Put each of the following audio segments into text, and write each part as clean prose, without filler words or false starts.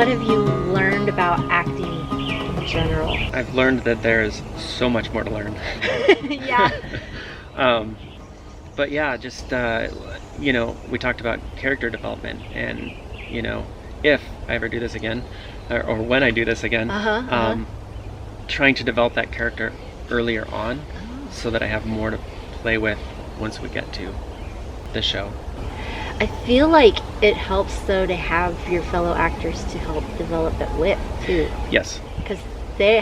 what have you learned about acting in general? I've learned that there's so much more to learn. Yeah. But yeah, just, you know, we talked about character development, and, you know, if I ever do this again, or when I do this again, trying to develop that character earlier on so that I have more to play with once we get to the show. I feel like it helps, though, to have your fellow actors to help develop it with, too. Yes. Because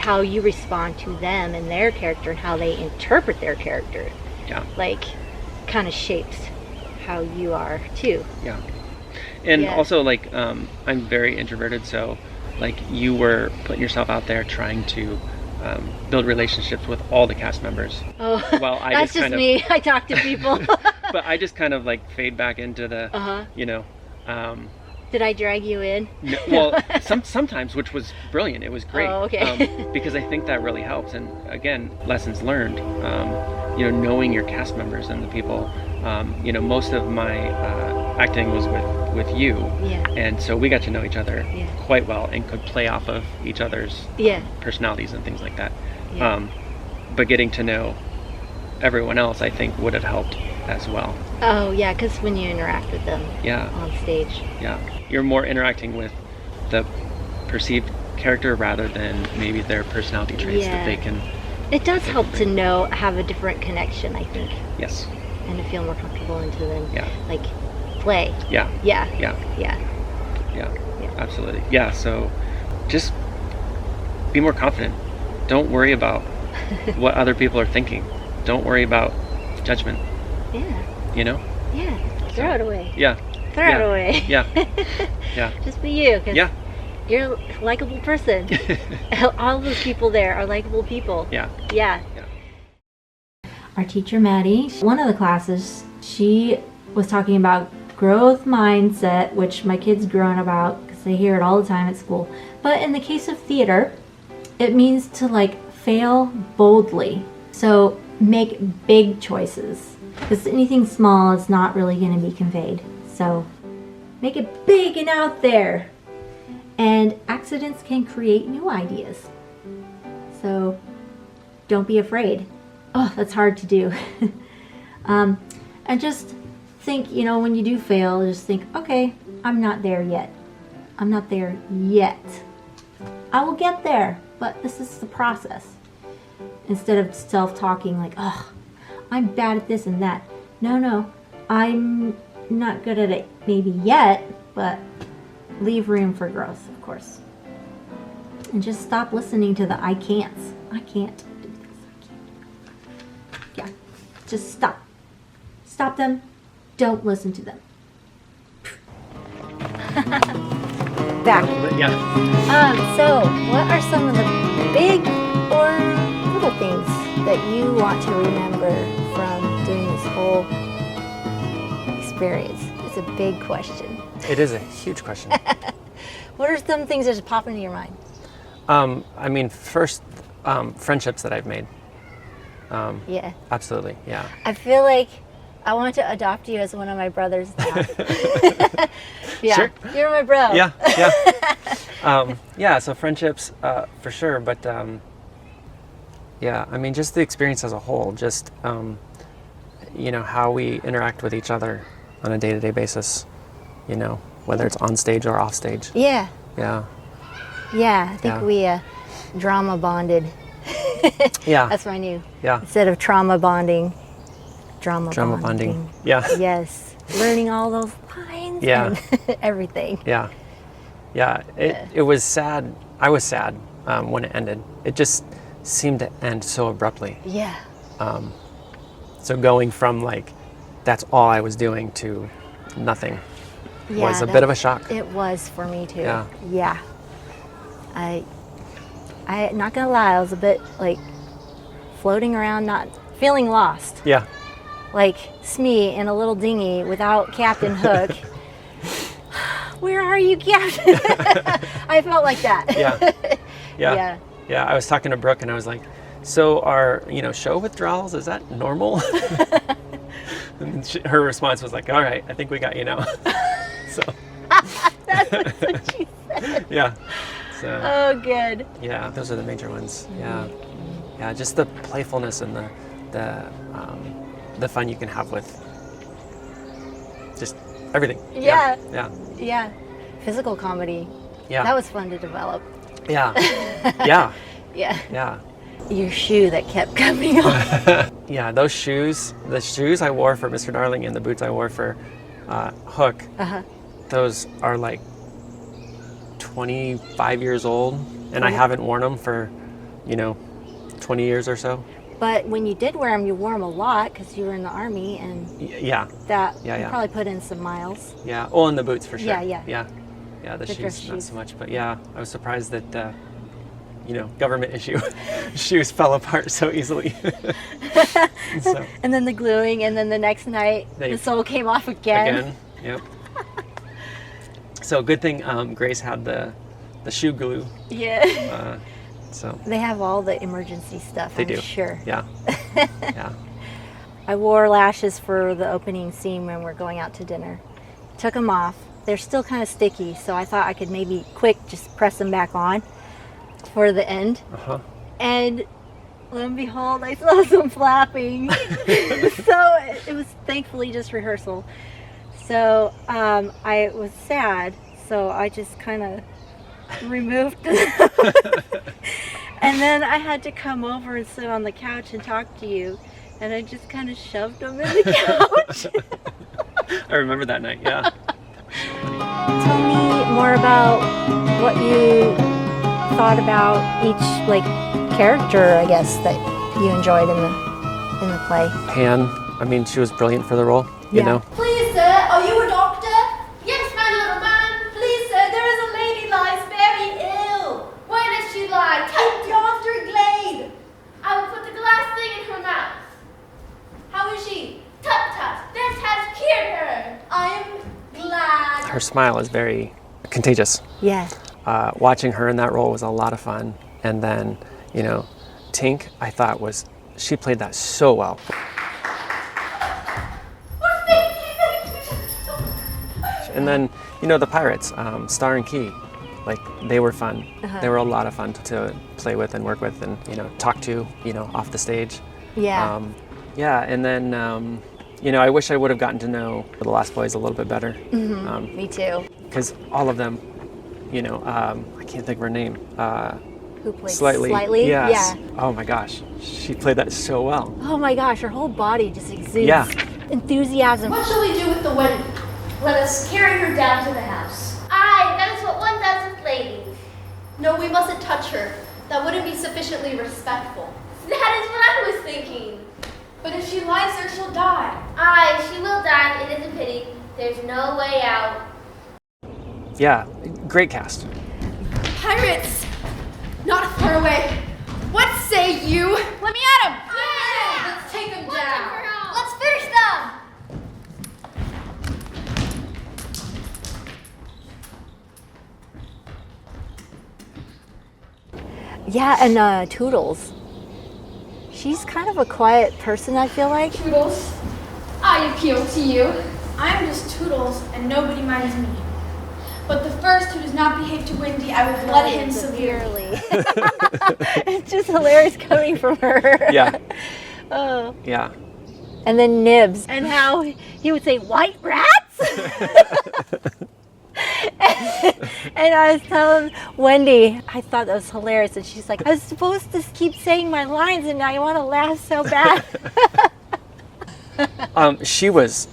how you respond to them and their character and how they interpret their character, like, kind of shapes how you are, too. Yeah. And also, like, I'm very introverted, so, like, you were putting yourself out there trying to build relationships with all the cast members. Oh, well, that's just me. I talk to people. But I just kind of, like, fade back into the, you know. Did I drag you in? No, well, sometimes, which was brilliant. It was great. Oh, okay. Because I think that really helps. And again, lessons learned. You know, knowing your cast members and the people. You know, most of my acting was with you. Yeah. And so we got to know each other quite well and could play off of each other's personalities and things like that. Yeah. But getting to know everyone else, I think, would have helped as well. Oh, yeah, because when you interact with them on stage. Yeah. You're more interacting with the perceived character rather than maybe their personality traits that they can... It does help to have a different connection, I think. Yes. And to feel more comfortable and to then, like, play. Yeah. Yeah. Absolutely. Yeah, so just be more confident. Don't worry about what other people are thinking. Don't worry about judgment. Yeah. You know? Yeah. Throw it away. Yeah. Throw it away. Yeah. Yeah. Just be you. Cause you're a likable person. All those people there are likable people. Yeah. Yeah. Our teacher, Maddie, one of the classes, she was talking about growth mindset, which my kids groan about because they hear it all the time at school. But in the case of theater, it means to, like, fail boldly. So make big choices, because anything small is not really going to be conveyed. So make it big and out there. And accidents can create new ideas. So don't be afraid. Oh, that's hard to do. And just think, you know, when you do fail, just think, okay, I'm not there yet. I'm not there yet. I will get there, but this is the process. Instead of self-talking like, oh, I'm bad at this and that. No, I'm not good at it maybe yet, but leave room for growth, of course. And just stop listening to the I can'ts. I can't do this. I can't. Yeah, just stop. Stop them. Don't listen to them. Back. So, what are some of the big or little things that you want to remember from doing this whole experience? It's a big question. It is a huge question. What are some things that just pop into your mind? I mean, first, friendships that I've made. Yeah. Absolutely, yeah. I feel like I want to adopt you as one of my brothers now. Yeah, sure. You're my bro. Yeah. Yeah, so friendships, for sure, but yeah, I mean, just the experience as a whole, just, you know, how we interact with each other on a day-to-day basis, you know, whether it's on stage or off stage. Yeah. Yeah. Yeah, I think we drama bonded. Yeah. That's my new. Yeah. Instead of trauma bonding, drama bonding. Yeah. Yes. Learning all those lines and everything. Yeah. Yeah. It was sad. I was sad when it ended. It just seemed to end so abruptly. Yeah. So going from, like, that's all I was doing to nothing was a bit of a shock. It was for me too. Yeah. Yeah. I not gonna lie, I was a bit like floating around, not feeling lost. Yeah. Like Smee in a little dinghy without Captain Hook. Where are you, Captain? I felt like that. Yeah. Yeah. I was talking to Brooke and I was like, so our, you know, show withdrawals, is that normal? And her response was like, all right, I think we got you now. So. That's That's what she said. Yeah. So. Oh, good. Yeah, those are the major ones. Yeah. Yeah, just the playfulness and the fun you can have with just everything. Yeah. Yeah. Yeah. Physical comedy. Yeah. That was fun to develop. Yeah. Yeah. Yeah. Yeah. Your shoe that kept coming off. Yeah, those shoes, the shoes I wore for Mr. Darling and the boots I wore for Hook, those are like 25 years old, and I haven't worn them for, 20 years or so. But when you did wear them, you wore them a lot because you were in the Army, and Yeah. you probably put in some miles. Yeah. Oh, and the boots for sure. Yeah. Yeah, the dress shoes not shoes. so much, but yeah, I was surprised that government issue shoes fell apart so easily. So, And then the gluing, and then the next night the sole came off again. Yep. So good thing Grace had the shoe glue. Yeah. So They have all the emergency stuff, they I'm do. sure. Yeah. Yeah. I wore lashes for the opening scene when we're going out to dinner. Took them off. They're still kind of sticky, so I thought I could maybe just press them back on for the end. And lo and behold, I saw some flapping. So it was thankfully just rehearsal. So I was sad, so I just kind of removed them. And then I had to come over and sit on the couch and talk to you, and I just kind of shoved them in the couch. I remember that night, yeah. Tell me more about what you thought about each character, I guess, that you enjoyed in the play. Han, I mean, she was brilliant for the role, you know. Please, sir, are you a doctor? Yes, my little man. Please, sir, there is a lady lies very ill. Where does she lie? Take yonder glade. I will put the glass thing in her mouth. How is she? Tut tut, this has cured her. I am glad. Her smile is very contagious. Yeah. Watching her in that role was a lot of fun. And then, Tink, I thought she played that so well. And then, the pirates, Star and Key, they were fun. They were a lot of fun to play with and work with and, talk to, off the stage. Yeah. Yeah, and then, I wish I would have gotten to know the Lost Boys a little bit better. Me too. Because all of them, I can't think of her name. Who played Slightly? Yeah. Yes. Oh my gosh, she played that so well. Oh my gosh, her whole body just exudes enthusiasm. What shall we do with the wedding? Let us carry her down to the house. Aye, that is what one does with ladies. No, we mustn't touch her. That wouldn't be sufficiently respectful. That is what I was thinking. But if she lies there, she'll die. Aye, she will die. It is a pity. There's no way out. Yeah, great cast. Pirates! Not far away. What say you? Let me at them! Yeah! Let's take them down. Let's finish them! Yeah, and Toodles. She's kind of a quiet person, I feel like. Toodles, I appeal to you. I am just Toodles, and nobody minds me. But the first who does not behave to Wendy, I will blood him severely. It's just hilarious coming from her. Yeah. Oh. Yeah. And then Nibs, and how he would say, "White rats?" And I was telling Wendy, I thought that was hilarious, and she's like, "I was supposed to keep saying my lines, and now I want to laugh so bad." She was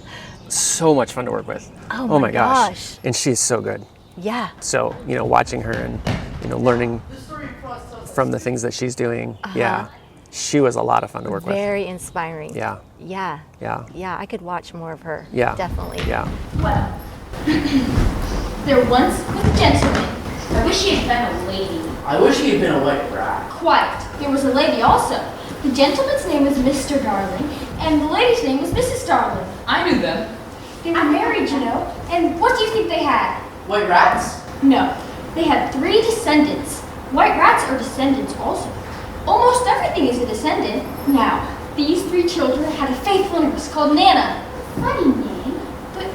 so much fun to work with. Oh my gosh. And she's so good. Yeah. So, watching her and, learning from the things that she's doing. Yeah. She was a lot of fun to work with. Very inspiring. Yeah. Yeah. Yeah. Yeah, I could watch more of her. Yeah. Definitely. Yeah. Well, there once was a gentleman. I wish he had been a lady. I wish he had been a white rat. Quiet. There was a lady also. The gentleman's name was Mr. Darling, and the lady's name was Mrs. Darling. I knew them. They were married, you know. And what do you think they had? White rats? No. They had 3 descendants. White rats are descendants also. Almost everything is a descendant. Now, these 3 children had a faithful nurse called Nana. Funny name, but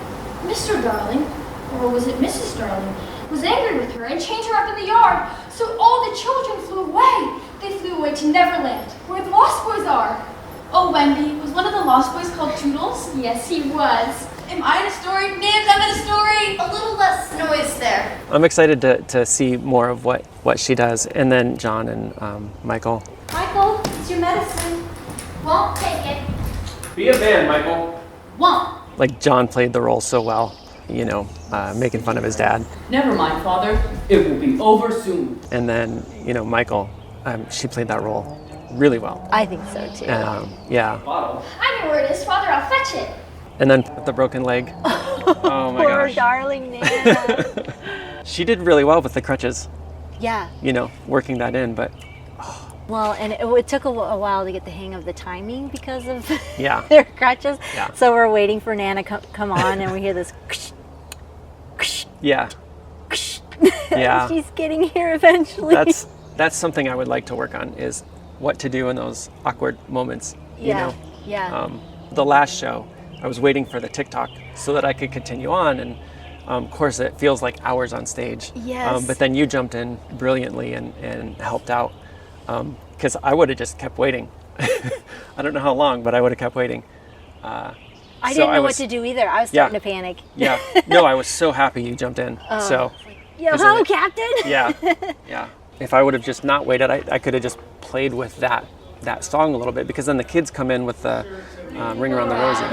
Mr. Darling, or was it Mrs. Darling, was angry with her and chained her up in the yard. So all the children flew away. They flew away to Neverland, where the Lost Boys are. Oh, Wendy, was one of the Lost Boys called Toodles? Yes, he was. Am I in a story? Nibs, I'm in a story! A little less noise there. I'm excited to see more of what she does. And then John and Michael. Michael, it's your medicine. Won't take it. Be a man, Michael. Won't. Like John played the role so well, you know, making fun of his dad. Never mind, Father. It will be over soon. And then, you know, Michael, she played that role really well. I think so too. Yeah. Bottle. I know where it is, Father. I'll fetch it. And then the broken leg. Oh my Poor gosh. darling Nana. She did really well with the crutches, Yeah. you know, working that in, but Well, and it took a while to get the hang of the timing because of yeah. their crutches. Yeah. So we're waiting for Nana to come on, and we hear this. Yeah. Yeah. She's getting here eventually. That's something I would like to work on, is what to do in those awkward moments, you yeah. know. Yeah. The last show, I was waiting for the TikTok so that I could continue on, and of course it feels like hours on stage. Yes. But then you jumped in brilliantly and helped out, because I would have just kept waiting. I don't know how long, but I would have kept waiting. I didn't know what to do either. I was starting to panic. Yeah. No, I was so happy you jumped in. So. Yo 'cause ho, of it. Captain! Yeah. Yeah. If I would have just not waited, I could have just played with that song a little bit, because then the kids come in with the Ring Around the Rosie.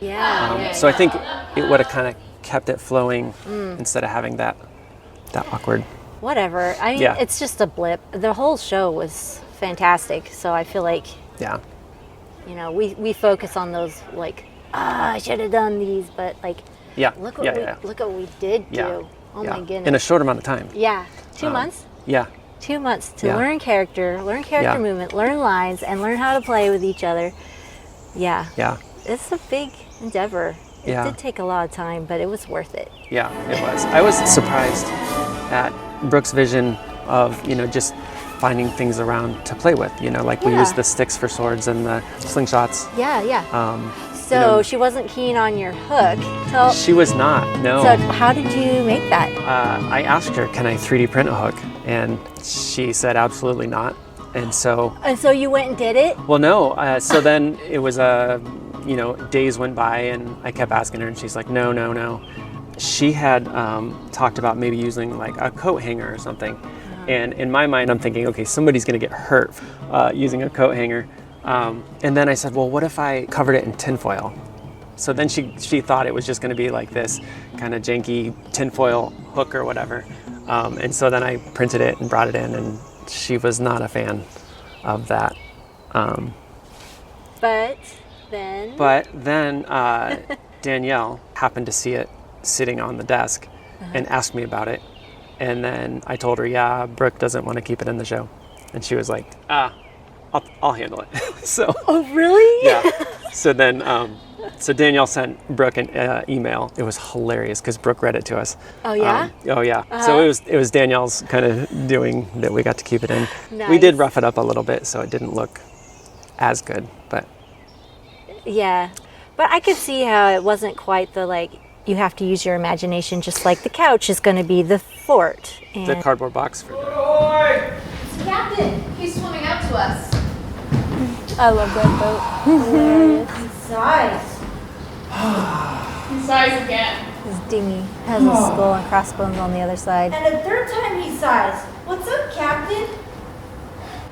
Yeah. So I think it would have kind of kept it flowing instead of having that awkward. Whatever. I mean, Yeah. it's just a blip. The whole show was fantastic. So I feel like, Yeah. you know, we focus on those, like, I should have done these, but like, Yeah. look what Yeah. look what we did Yeah. do. Oh Yeah. my goodness. In a short amount of time. Yeah. 2 months? Yeah. 2 months to Yeah. learn character Yeah. movement, learn lines, and learn how to play with each other. Yeah. Yeah. It's a big endeavor. It Yeah. did take a lot of time, but it was worth it. Yeah, it was. I was surprised at Brooke's vision of, you know, just finding things around to play with. You know, like we Yeah. used the sticks for swords and the slingshots. Yeah, yeah. So you know, she wasn't keen on your hook. So, she was not. No. so how did you make that? I asked her, can I 3D print a hook? And she said absolutely not. And so, And so you went and did it? well, no. So then it was, you know, days went by and I kept asking her and she's like, no. She had talked about maybe using like a coat hanger or something. And in my mind, I'm thinking, okay, somebody's going to get hurt using a coat hanger. And then I said, well, what if I covered it in tinfoil? So then she thought it was just going to be like this kind of janky tinfoil hook or whatever. And so then I printed it and brought it in, and she was not a fan of that. But then Danielle happened to see it sitting on the desk and asked me about it. And then I told her, yeah, Brooke doesn't want to keep it in the show. And she was like, I'll handle it. So. Oh, really? Yeah. So then, so Danielle sent Brooke an email. It was hilarious because Brooke read it to us. Oh, yeah? Oh yeah. So it was Danielle's kind of doing that. We got to keep it in. Nice. We did rough it up a little bit, so it didn't look as good. But Yeah. But I could see how it wasn't quite the, like, you have to use your imagination, just like the couch is going to be the fort. And the cardboard box for Captain, he's swimming up to us. I love that boat. Size. Size again. His dinghy has a skull and crossbones on the other side. And a third time he sighs. What's up, Captain?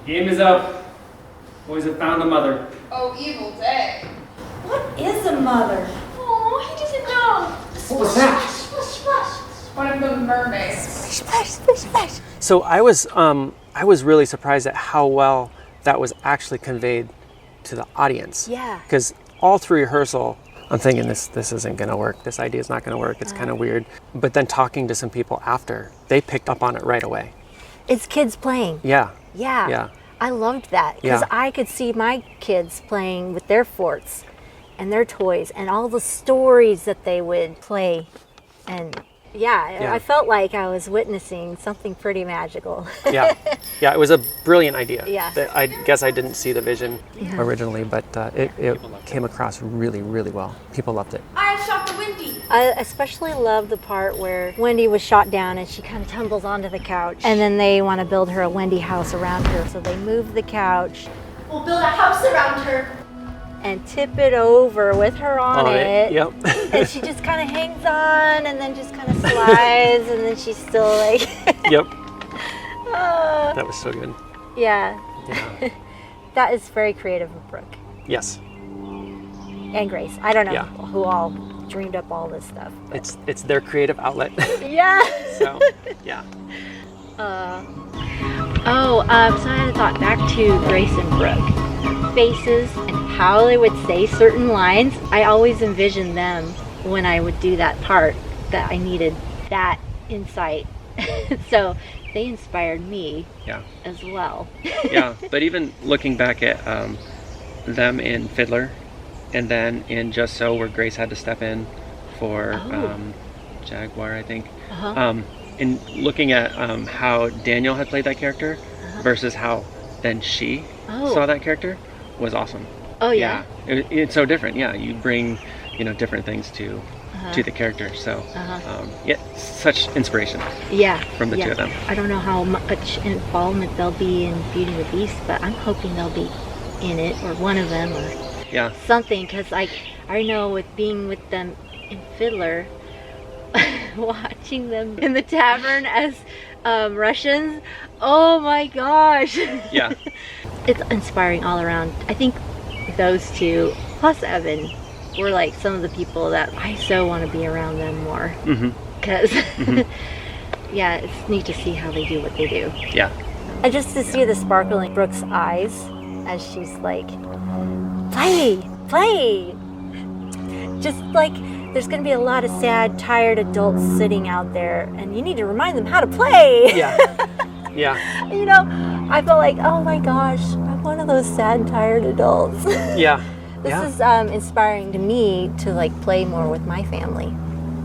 Game is up. Boys have found a mother. Oh, evil day. What is a mother? Oh, he doesn't know. What was that? Splash, splash. One of the mermaids. Splash, splash, splash. So I was really surprised at how well that was actually conveyed to the audience. Yeah. Because all through rehearsal, I'm thinking this isn't going to work. This idea is not going to work. It's kind of weird. But then talking to some people after, they picked up on it right away. It's kids playing. Yeah. Yeah. Yeah. I loved that because Yeah. I could see my kids playing with their forts and their toys and all the stories that they would play. And Yeah. I felt like I was witnessing something pretty magical. Yeah. Yeah. It was a brilliant idea. Yeah. I guess I didn't see the vision originally, but it came across really, really well. People loved it. I shot the wind Wendy. I especially love the part where Wendy was shot down and she kind of tumbles onto the couch. And then they want to build her a Wendy house around her. So they move the couch We'll build a house around her. and tip it over with her on it. Yep. And she just kind of hangs on and then just kind of slides and then she's still like, Yep. oh. That was so good. Yeah. Yeah. That is very creative of Brooke Yes. and Grace. I don't know Yeah. who all dreamed up all this stuff. It's their creative outlet. Yeah. So, yeah. So I had a thought back to Grace and Brooke. Faces and how they would say certain lines. I always envisioned them when I would do that part that I needed that insight. So they inspired me Yeah. as well. Yeah, but even looking back at them in Fiddler, and then in Just So, where Grace had to step in for Jaguar, I think. In looking at how Daniel had played that character versus how then she saw that character was awesome. Oh yeah. It's so different. Yeah, you bring different things to the character. So yeah, such inspiration. Yeah. From the two of them. I don't know how much involvement they'll be in Beauty and the Beast, but I'm hoping they'll be in it, or one of them, or Yeah. something, because I know with being with them in Fiddler, watching them in the tavern as Russians, oh my gosh. Yeah. It's inspiring all around. I think those two plus Evan were like some of the people that I so want to be around them more, because yeah, it's neat to see how they do what they do. Yeah. And just to see the sparkle in Brooke's eyes as she's like, play. Just like there's going to be a lot of sad, tired adults sitting out there, and you need to remind them how to play. Yeah. Yeah. You know, I felt like, oh my gosh, I'm one of those sad, tired adults. Yeah. This is inspiring to me to like play more with my family,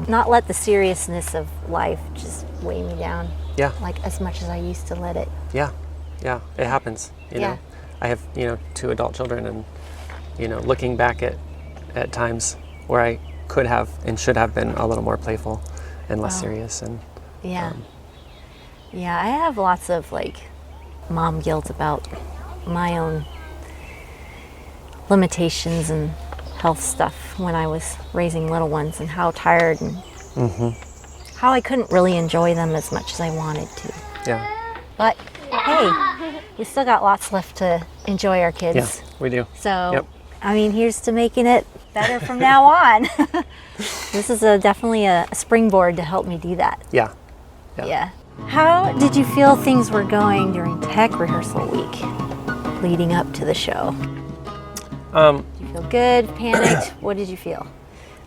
not let the seriousness of life just weigh me down. Yeah. Like as much as I used to let it. Yeah. Yeah. It happens. You know, I have, 2 adult children, and, looking back at times where I could have and should have been a little more playful and less serious. And yeah. Yeah, I have lots of like mom guilt about my own limitations and health stuff when I was raising little ones, and how tired and how I couldn't really enjoy them as much as I wanted to. yeah. But hey, we still got lots left to enjoy our kids. Yeah, we do. So, Yep. I mean, here's to making it better from now on. This is definitely a springboard to help me do that. Yeah. Yeah. How did you feel things were going during tech rehearsal week leading up to the show? Did you feel good, panicked? What did you feel?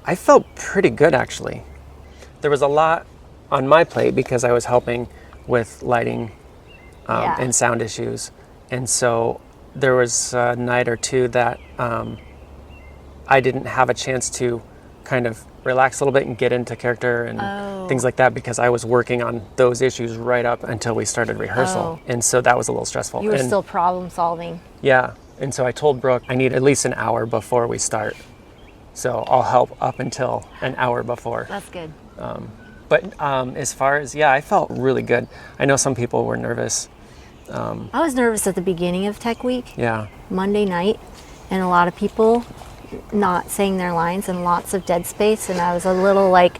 I felt pretty good, actually. There was a lot on my plate because I was helping with lighting and sound issues. And so there was a night or two that I didn't have a chance to kind of relax a little bit and get into character and things like that, because I was working on those issues right up until we started rehearsal. And so that was a little stressful. You were still problem solving. Yeah. And so I told Brooke, I need at least an hour before we start. So I'll help up until an hour before. That's good. But as far as, I felt really good. I know some people were nervous. I was nervous at the beginning of tech week. Yeah. Monday night, and a lot of people not saying their lines and lots of dead space, and I was a little like,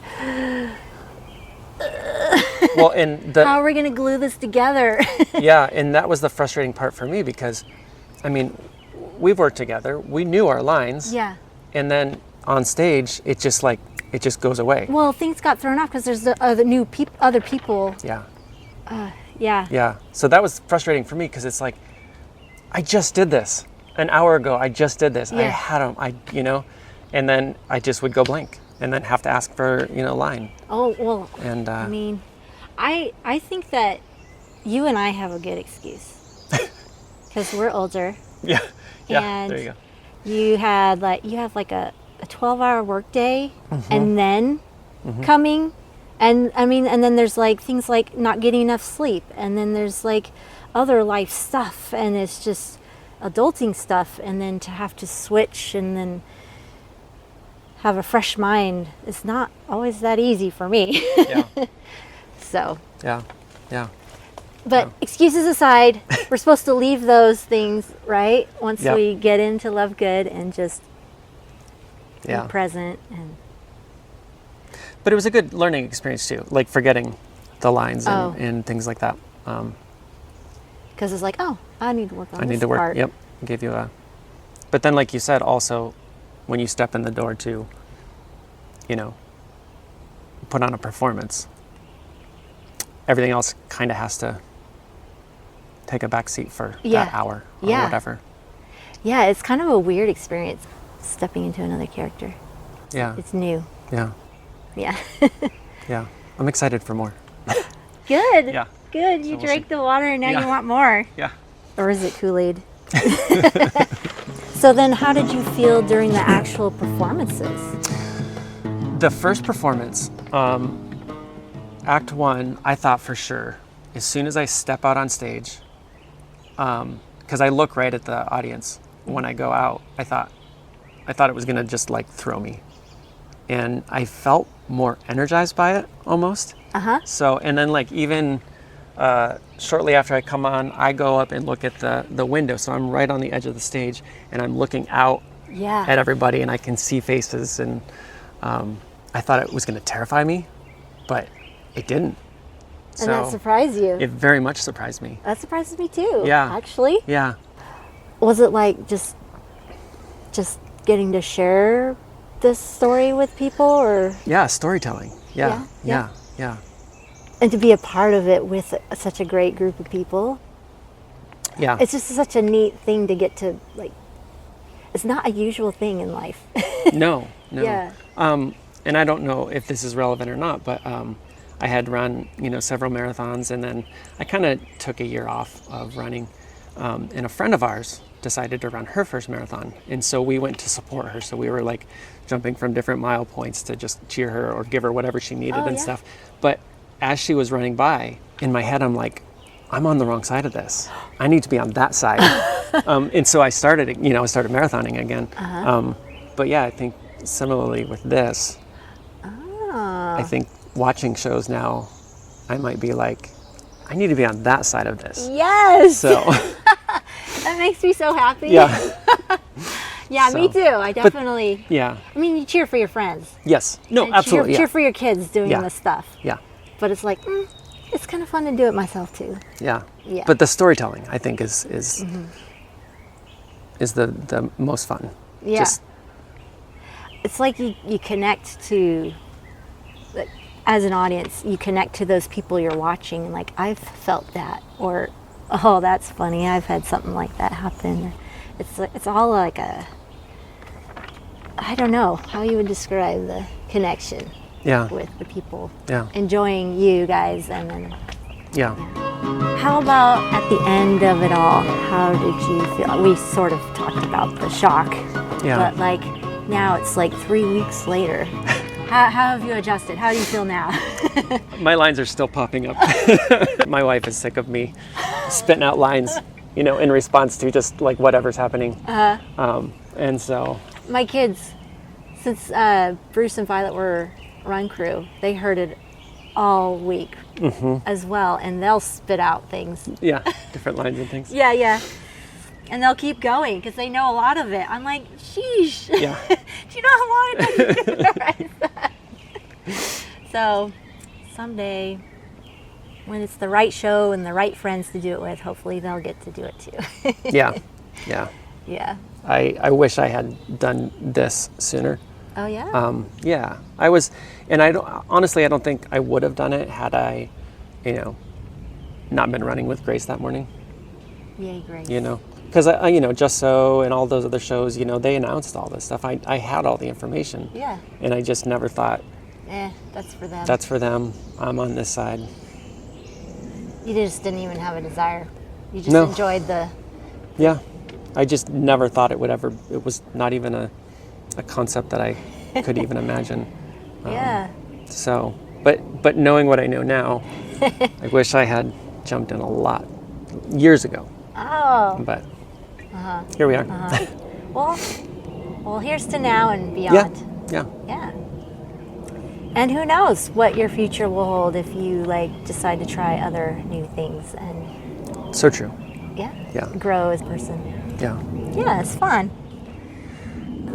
Well, and how are we going to glue this together? yeah, and that was the frustrating part for me, because, I mean, we've worked together. We knew our lines. Yeah. And then on stage, it just goes away. Well, things got thrown off because there's the other people. Yeah. Yeah. Yeah. So that was frustrating for me, because it's like, I just did this an hour ago. I just did this. I Yeah. had them. And then I just would go blank, and then have to ask for line. Oh well. And I mean, I think that you and I have a good excuse because we're older. yeah. Yeah. And there you go. You have like a 12-hour workday, and then coming, and I mean, and then there's like things like not getting enough sleep, and then there's like other life stuff, and it's just adulting stuff, and then to have to switch, and then have a fresh mind is not always that easy for me. Yeah. So, Yeah. Yeah. but excuses aside, we're supposed to leave those things, right? Once Yep. we get into Lovegood and just Yeah. be present. And But it was a good learning experience too, like forgetting the lines and, Oh. and things like that. because it's like, oh, I need to work on I this need to work. part. Yep. Give you a. But then, like you said, also, when you step in the door to, put on a performance, everything else kind of has to take a back seat for Yeah. that hour or Yeah. whatever. Yeah, it's kind of a weird experience stepping into another character. Yeah. It's new. Yeah. Yeah. Yeah. I'm excited for more. Good. Yeah. Good. So You we'll drank see. the water and now Yeah. you want more. Yeah. Or is it Kool-Aid? So then how did you feel during the actual performances? The first performance, Act 1, I thought for sure, as soon as I step out on stage, because I look right at the audience when I go out, I thought it was gonna just like throw me. And I felt more energized by it almost. Uh-huh. So, and then like even shortly after I come on, I go up and look at the window. So I'm right on the edge of the stage and I'm looking out Yeah. at everybody and I can see faces and I thought it was going to terrify me, but it didn't. And that surprised you. It very much surprised me. That surprises me too. Yeah. Actually. Yeah. Was it like just getting to share this story with people, or Yeah, storytelling. Yeah. Yeah, Yeah. Yeah. and to be a part of it with such a great group of people? Yeah. It's just such a neat thing to get to, like, it's not a usual thing in life. No. Yeah. And I don't know if this is relevant or not, but I had run, several marathons, and then I kind of took a year off of running. And a friend of ours decided to run her first marathon, and so we went to support her. So we were like jumping from different mile points to just cheer her or give her whatever she needed Oh, and yeah. stuff. But as she was running by, in my head, I'm like, I'm on the wrong side of this. I need to be on that side. And so I started marathoning again. Uh-huh. But yeah, I think similarly with this, I think watching shows now, I might be like, I need to be on that side of this. Yes. So That makes me so happy. yeah, Yeah, me So- too. I definitely. yeah, I mean, you cheer for your friends. yes, no, And absolutely, Cheer yeah, for your kids doing Yeah. this stuff. yeah, But it's like, it's kind of fun to do it myself too. yeah. Yeah. But the storytelling, I think, is the most fun. Yeah. Just, It's like you connect to, like, as an audience, you connect to those people you're watching. And like, I've felt that, or, oh, that's funny, I've had something like that happen. It's all like I don't know how you would describe the connection yeah, with the people yeah, enjoying you guys. And then yeah. how about at the end of it all, how did you feel? We sort of talked about the shock, Yeah. but like now it's like 3 weeks later. How have you adjusted? How do you feel now? My lines are still popping up. My wife is sick of me spitting out lines, in response to just like whatever's happening. And so, My kids, since Bruce and Violet were run crew, they heard it all week as well, and they'll spit out things. yeah, different lines and things. Yeah, yeah. And they'll keep going because they know a lot of it. I'm like, sheesh. Yeah. Do you know how long it took to memorize that? So someday, when it's the right show and the right friends to do it with, hopefully they'll get to do it too. Yeah, yeah. Yeah. I wish I had done this sooner. Oh yeah. Yeah, I was, and I don't think I would have done it had I, not been running with Grace that morning. Yay, Grace. Because Just So and all those other shows, they announced all this stuff. I had all the information. Yeah. And I just never thought, That's for them. that's for them. I'm on this side. You just didn't even have a desire. You just No. enjoyed the. Yeah, I just never thought it was not even a concept that I could even imagine. Yeah. So, but knowing what I know now, I wish I had jumped in a lot years ago. Oh. But here we are. Well, here's to now and beyond. Yeah. Yeah. And who knows what your future will hold if you like decide to try other new things and So true. yeah, grow as a person. Yeah. Yeah, it's fun.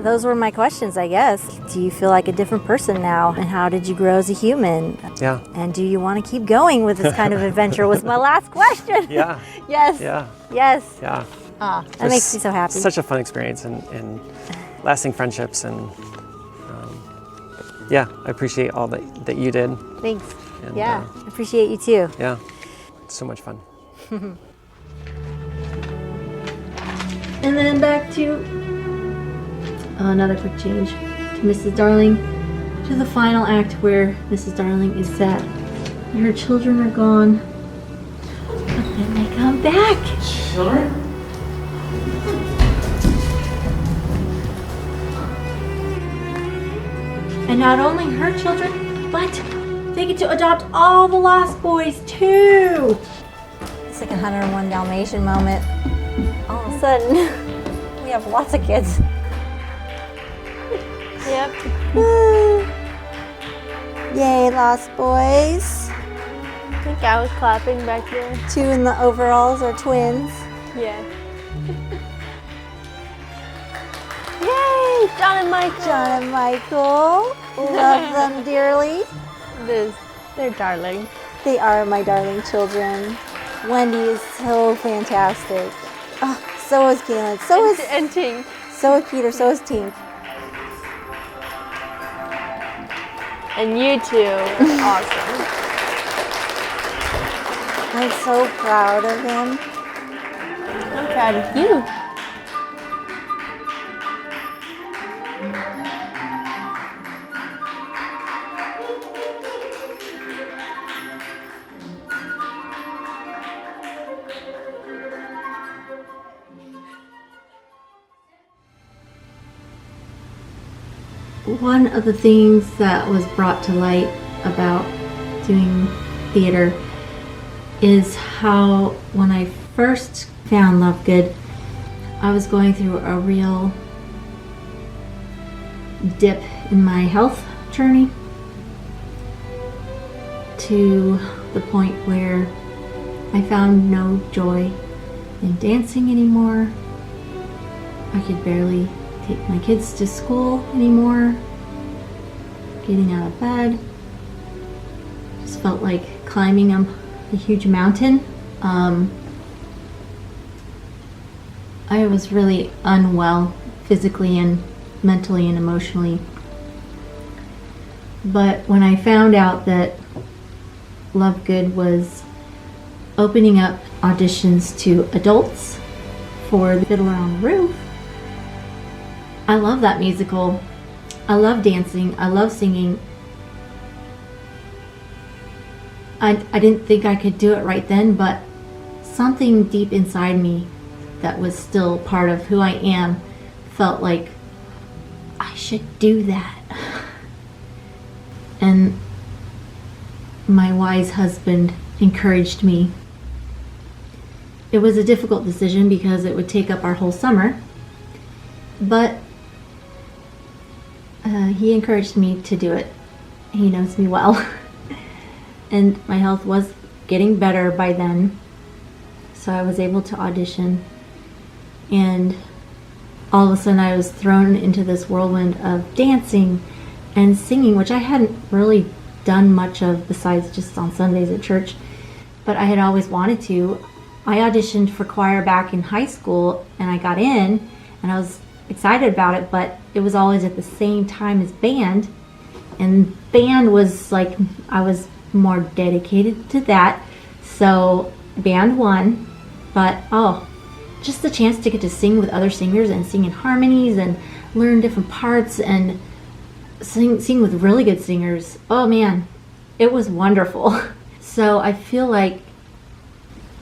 Those were my questions, I guess. Do you feel like a different person now? And how did you grow as a human? Yeah. And do you want to keep going with this kind of adventure was my last question. Yeah. Yes. Yeah. Yes. Yeah. That makes me so happy. Such a fun experience and lasting friendships and yeah, I appreciate all that you did. Thanks. And, Yeah, appreciate you too. Yeah, it's so much fun. And then back to another quick change to Mrs. Darling, to the final act where Mrs. Darling is sad. Her children are gone, but then they come back. Children? And not only her children, but they get to adopt all the lost boys too. It's like a 101 Dalmatian moment. All of a sudden, we have lots of kids. Yep. Yay, lost boys. I think I was clapping back there. 2 in the overalls are twins. Yeah. Yay! John and Mike. John and Michael. Love them dearly. They're darling. They are my darling children. Wendy is so fantastic. Oh, so is Kaylin. And Tink. So is Peter. So is Tink. And you two are awesome. I'm so proud of him. I'm proud of you. One of the things that was brought to light about doing theater is how when I first found Lovegood, I was going through a real dip in my health journey to the point where I found no joy in dancing anymore. I could barely take my kids to school anymore. Getting out of bed just felt like climbing up a huge mountain. I was really unwell physically and mentally and emotionally. But when I found out that Lovegood was opening up auditions to adults for the Fiddler on the Roof, I love that musical. I love dancing. I love singing. I didn't think I could do it right then, but something deep inside me that was still part of who I am felt like I should do that. And my wise husband encouraged me. It was a difficult decision because it would take up our whole summer, but he encouraged me to do it. He knows me well. And my health was getting better by then, so I was able to audition. And all of a sudden I was thrown into this whirlwind of dancing and singing, which I hadn't really done much of besides just on Sundays at church, but I had always wanted to. I auditioned for choir back in high school and I got in and I was excited about it, but it was always at the same time as band, and band was like, I was more dedicated to that, so band won. But just the chance to get to sing with other singers and sing in harmonies and learn different parts and sing with really good singers, oh man, it was wonderful. So I feel like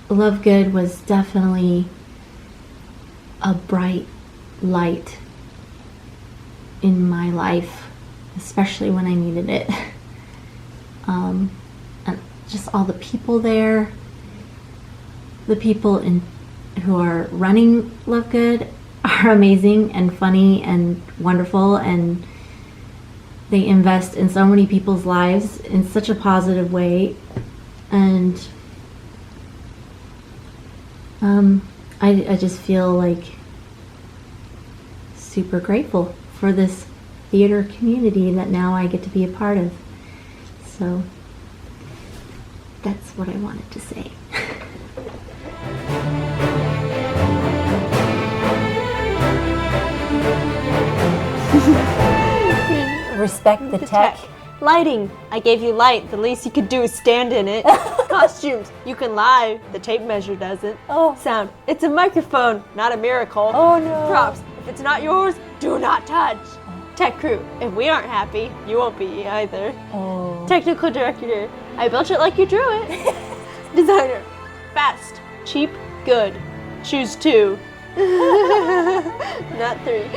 Lovegood was definitely a bright light in my life, especially when I needed it. And just all the people there, the people who are running Lovegood are amazing and funny and wonderful, and they invest in so many people's lives in such a positive way, and I just feel like super grateful for this theater community that now I get to be a part of. So that's what I wanted to say. Respect the tech. Lighting. I gave you light. The least you could do is stand in it. Costumes. You can lie. The tape measure doesn't. Oh. Sound. It's a microphone, not a miracle. Oh no. Props. If it's not yours, do not touch. Tech crew. If we aren't happy, you won't be either. Oh. Technical director. I built it like you drew it. Designer. Fast. Cheap. Good. Choose 2. Not 3.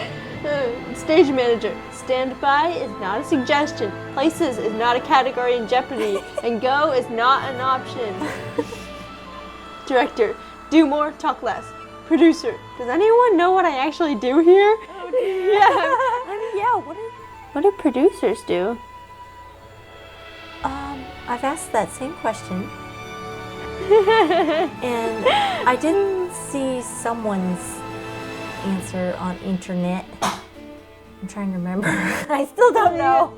Stage manager. Stand by is not a suggestion. Places is not a category in Jeopardy. And go is not an option. Director. Do more, talk less. Producer. Does anyone know what I actually do here? Oh, yeah. What do producers do? I've asked that same question. And I didn't see someone's answer on internet. I'm trying to remember. I still don't know.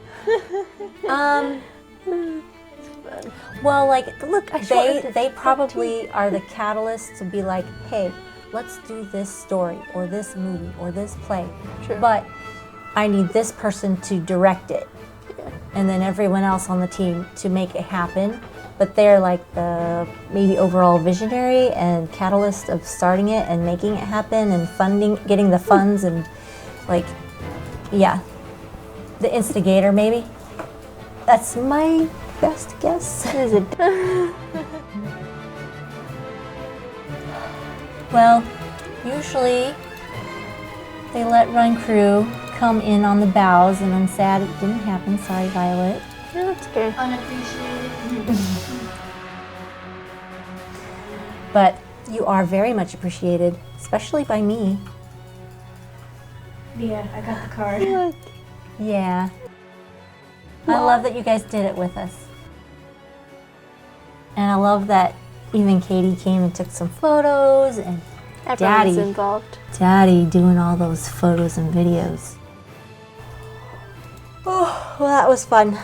Well, like, look, they probably are the catalyst to be like, hey, let's do this story or this movie or this play. Sure. But I need this person to direct it. Yeah. And then everyone else on the team to make it happen. But they're like the maybe overall visionary and catalyst of starting it and making it happen and funding, getting the funds and like, yeah, the instigator maybe. That's my best guess. Is it? Well, usually they let run crew come in on the bows, and I'm sad it didn't happen. Sorry, Violet. No, it's okay. Unappreciated. But you are very much appreciated, especially by me. Yeah, I got the card. Yeah. I love that you guys did it with us. And I love that even Katie came and took some photos, and Everyone's Daddy. involved. Daddy doing all those photos and videos. Oh, well, that was fun.